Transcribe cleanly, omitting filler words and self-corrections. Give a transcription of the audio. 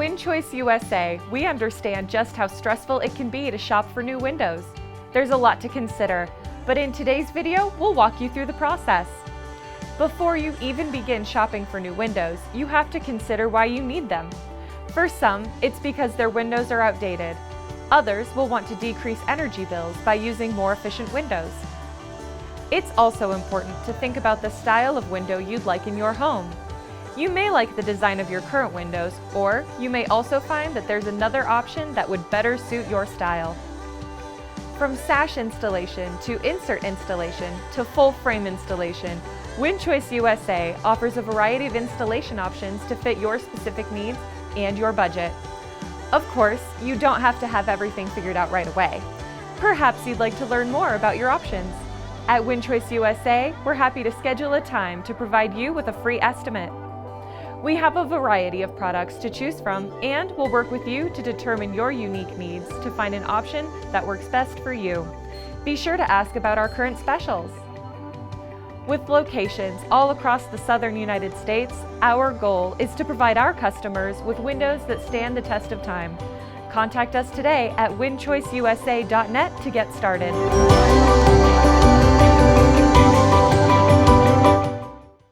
WinChoice USA, we understand just how stressful it can be to shop for new windows. There's a lot to consider, but in today's video, we'll walk you through the process. Before you even begin shopping for new windows, you have to consider why you need them. For some, it's because their windows are outdated. Others will want to decrease energy bills by using more efficient windows. It's also important to think about the style of window you'd like in your home. You may like the design of your current windows, or you may also find that there's another option that would better suit your style. From sash installation to insert installation to full frame installation, WinChoice USA offers a variety of installation options to fit your specific needs and your budget. Of course, you don't have to have everything figured out right away. Perhaps you'd like to learn more about your options. At WinChoice USA, we're happy to schedule a time to provide you with a free estimate. We have a variety of products to choose from, and we'll work with you to determine your unique needs to find an option that works best for you. Be sure to ask about our current specials. With locations all across the southern United States, our goal is to provide our customers with windows that stand the test of time. Contact us today at winchoiceusa.net to get started.